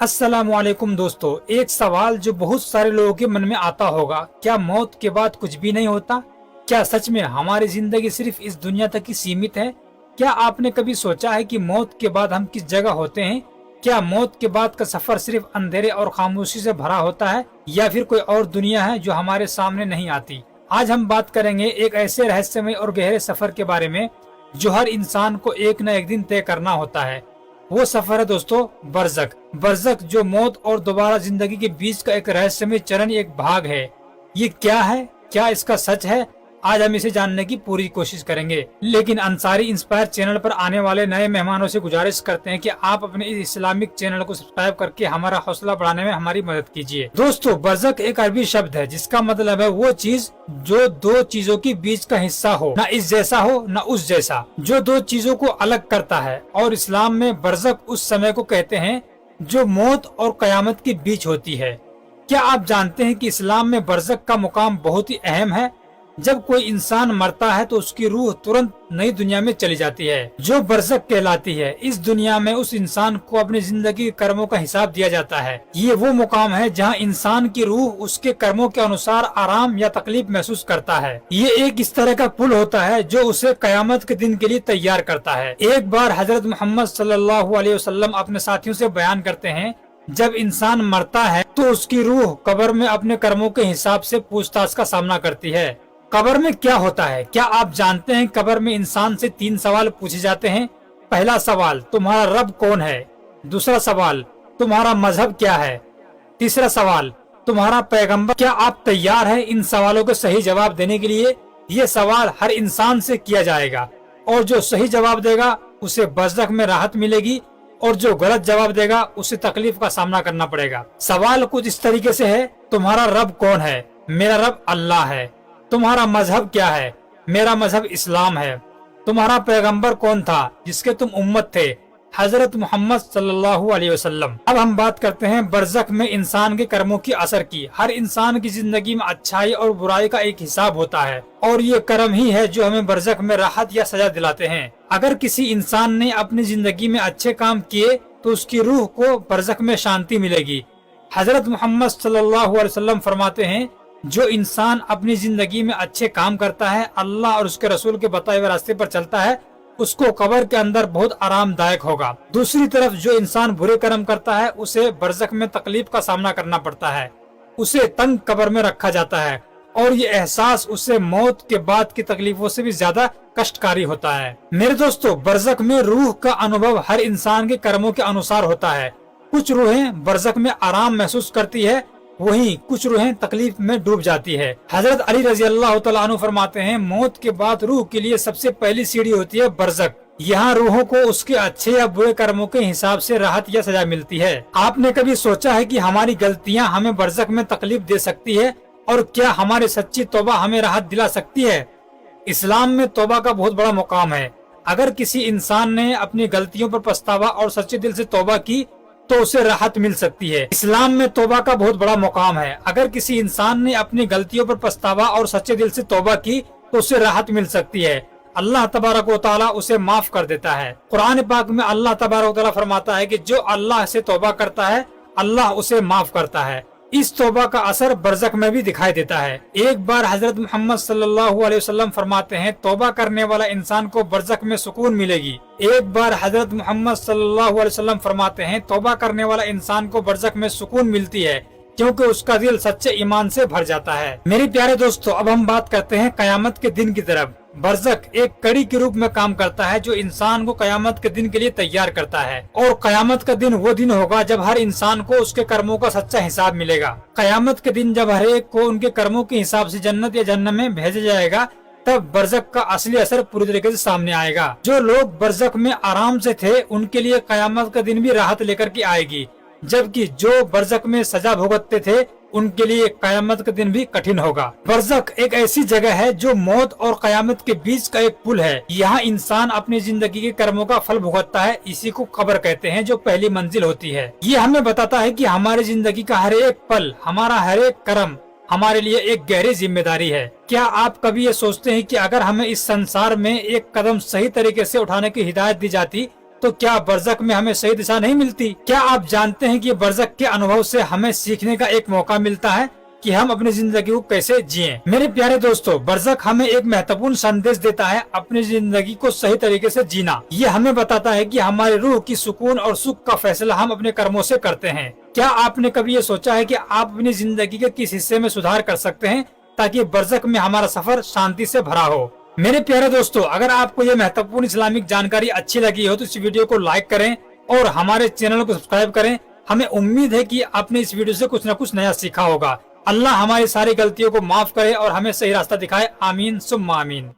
अस्सलामुअलैकुम दोस्तों, एक सवाल जो बहुत सारे लोगों के मन में आता होगा, क्या मौत के बाद कुछ भी नहीं होता? क्या सच में हमारी जिंदगी सिर्फ इस दुनिया तक ही सीमित है? क्या आपने कभी सोचा है कि मौत के बाद हम किस जगह होते हैं? क्या मौत के बाद का सफर सिर्फ अंधेरे और खामोशी से भरा होता है या फिर कोई और दुनिया है जो हमारे सामने नहीं आती? आज हम बात करेंगे एक ऐसे रहस्यमय और गहरे सफर के बारे में जो हर इंसान को एक न एक दिन तय करना होता है। वो सफर है दोस्तों बरज़ख। बरज़ख जो मौत और दोबारा जिंदगी के बीच का एक रहस्यमय चरण, एक भाग है। ये क्या है? क्या इसका सच है? आज हम इसे जानने की पूरी कोशिश करेंगे। लेकिन अंसारी इंस्पायर चैनल पर आने वाले नए मेहमानों से गुजारिश करते हैं कि आप अपने इस इस्लामिक चैनल को सब्सक्राइब करके हमारा हौसला बढ़ाने में हमारी मदद कीजिए। दोस्तों, बरज़ख एक अरबी शब्द है जिसका मतलब है वो चीज जो दो चीजों के बीच का हिस्सा हो, न इस जैसा हो न उस जैसा, जो दो चीजों को अलग करता है। और इस्लाम में बरज़ख उस समय को कहते हैं जो मौत और कयामत के बीच होती है। क्या आप जानते हैं कि इस्लाम में बरज़ख का मुकाम बहुत ही अहम है? जब कोई इंसान मरता है तो उसकी रूह तुरंत नई दुनिया में चली जाती है जो बरज़ख कहलाती है। इस दुनिया में उस इंसान को अपनी जिंदगी के कर्मों का हिसाब दिया जाता है। ये वो मुकाम है जहाँ इंसान की रूह उसके कर्मों के अनुसार आराम या तकलीफ महसूस करता है। ये एक इस तरह का पुल होता है जो उसे कयामत के दिन के लिए तैयार करता है। एक बार हजरत मोहम्मद सल्लल्लाहु अलैहि वसल्लम अपने साथियों से बयान करते हैं, जब इंसान मरता है तो उसकी रूह कब्र में अपने कर्मों के हिसाब से पूछताछ का सामना करती है। कब्र में क्या होता है? क्या आप जानते हैं कब्र में इंसान से 3 सवाल पूछे जाते हैं। पहला सवाल, तुम्हारा रब कौन है? दूसरा सवाल, तुम्हारा मजहब क्या है? तीसरा सवाल, तुम्हारा पैगंबर। क्या आप तैयार हैं इन सवालों के सही जवाब देने के लिए? ये सवाल हर इंसान से किया जाएगा और जो सही जवाब देगा उसे बरज़ख में राहत मिलेगी और जो गलत जवाब देगा उसे तकलीफ का सामना करना पड़ेगा। सवाल कुछ इस तरीके से है, तुम्हारा रब कौन है? मेरा रब अल्लाह है। तुम्हारा मजहब क्या है? मेरा मजहब इस्लाम है। तुम्हारा पैगंबर कौन था जिसके तुम उम्मत थे? हजरत मोहम्मद सल्लल्लाहु अलैहि वसल्लम। अब हम बात करते हैं बरज़ख में इंसान के कर्मों की असर की। हर इंसान की जिंदगी में अच्छाई और बुराई का एक हिसाब होता है और ये कर्म ही है जो हमें बरज़ख में राहत या सजा दिलाते हैं। अगर किसी इंसान ने अपनी जिंदगी में अच्छे काम किए तो उसकी रूह को बरज़ख में शांति मिलेगी। हजरत मोहम्मद सल्लल्लाहु अलैहि वसल्लम फरमाते हैं, जो इंसान अपनी जिंदगी में अच्छे काम करता है, अल्लाह और उसके रसूल के बताए हुए रास्ते पर चलता है, उसको कब्र के अंदर बहुत आरामदायक होगा। दूसरी तरफ जो इंसान बुरे कर्म करता है उसे बरज़ख में तकलीफ का सामना करना पड़ता है। उसे तंग कब्र में रखा जाता है और ये एहसास उसे मौत के बाद की तकलीफों से भी ज्यादा कष्टकारी होता है। मेरे दोस्तों, बरज़ख में रूह का अनुभव हर इंसान के कर्मों के अनुसार होता है। कुछ रूहें बरज़ख में आराम महसूस करती है, वहीं कुछ रूहें तकलीफ में डूब जाती है। हजरत अली रजी अल्लाह तआला अन्हु फरमाते हैं, मौत के बाद रूह के लिए सबसे पहली सीढ़ी होती है बरज़ख। यहाँ रूहों को उसके अच्छे या बुरे कर्मों के हिसाब से राहत या सजा मिलती है। आपने कभी सोचा है कि हमारी गलतियाँ हमें बरज़ख में तकलीफ दे सकती है और क्या हमारी सच्ची तौबा हमें राहत दिला सकती है? इस्लाम में तौबा का बहुत बड़ा मुकाम है। अगर किसी इंसान ने अपनी गलतियों पर पछतावा और सच्चे दिल से तौबा की तो उसे राहत मिल सकती है। इस्लाम में तौबा का बहुत बड़ा मुकाम है। अगर किसी इंसान ने अपनी गलतियों पर पछतावा और सच्चे दिल से तौबा की तो उसे राहत मिल सकती है। अल्लाह तबारक व तआला उसे माफ कर देता है। कुरान पाक में अल्लाह तबारक व तआला फरमाता है कि जो अल्लाह से तौबा करता है अल्लाह उसे माफ करता है। इस तौबा का असर बरज़ख में भी दिखाई देता है। एक बार हजरत मोहम्मद सल्लल्लाहु अलैहि वसल्लम फरमाते हैं, तौबा करने वाला इंसान को बरज़ख में सुकून मिलेगी। एक बार हजरत मोहम्मद सल्लल्लाहु अलैहि वसल्लम फरमाते हैं, तौबा करने वाला इंसान को बरज़ख में सुकून मिलती है क्योंकि उसका दिल सच्चे ईमान से भर जाता है। मेरे प्यारे दोस्तों, अब हम बात करते हैं कयामत के दिन की तरफ। बरज़ख एक कड़ी के रूप में काम करता है जो इंसान को कयामत के दिन के लिए तैयार करता है। और कयामत का दिन वो दिन होगा जब हर इंसान को उसके कर्मों का सच्चा हिसाब मिलेगा। कयामत के दिन जब हर एक को उनके कर्मों के हिसाब से जन्नत या जहन्नम में भेजा जाएगा, तब बरज़ख का असली असर पूरी तरीके से सामने आएगा। जो लोग बरज़ख में आराम से थे उनके लिए कयामत का दिन भी राहत लेकर के आएगी, जबकि जो बरज़ख में सजा भुगतते थे उनके लिए कयामत का दिन भी कठिन होगा। बरज़ख एक ऐसी जगह है जो मौत और कयामत के बीच का एक पुल है। यहाँ इंसान अपनी जिंदगी के कर्मों का फल भुगतता है। इसी को कब्र कहते हैं जो पहली मंजिल होती है। ये हमें बताता है कि हमारी जिंदगी का हर एक पल, हमारा हर एक कर्म हमारे लिए एक गहरी जिम्मेदारी है। क्या आप कभी ये सोचते हैं कि अगर हमें इस संसार में एक कदम सही तरीके से उठाने की हिदायत दी जाती तो क्या बरज़ख में हमें सही दिशा नहीं मिलती? क्या आप जानते हैं कि बरज़ख के अनुभव से हमें सीखने का एक मौका मिलता है कि हम अपनी जिंदगी को कैसे जिएं। मेरे प्यारे दोस्तों, बरज़ख हमें एक महत्वपूर्ण संदेश देता है अपनी जिंदगी को सही तरीके से जीना। ये हमें बताता है कि हमारी रूह की सुकून और सुख का फैसला हम अपने कर्मों से करते हैं। क्या आपने कभी ये सोचा है कि आप अपनी जिंदगी के किस हिस्से में सुधार कर सकते हैं ताकि बरज़ख में हमारा सफर शांति से भरा हो? मेरे प्यारे दोस्तों, अगर आपको ये महत्वपूर्ण इस्लामिक जानकारी अच्छी लगी हो तो इस वीडियो को लाइक करें और हमारे चैनल को सब्सक्राइब करें। हमें उम्मीद है कि आपने इस वीडियो से कुछ न कुछ नया सीखा होगा। अल्लाह हमारी सारी गलतियों को माफ करे और हमें सही रास्ता दिखाए। आमीन सुम्मा आमीन।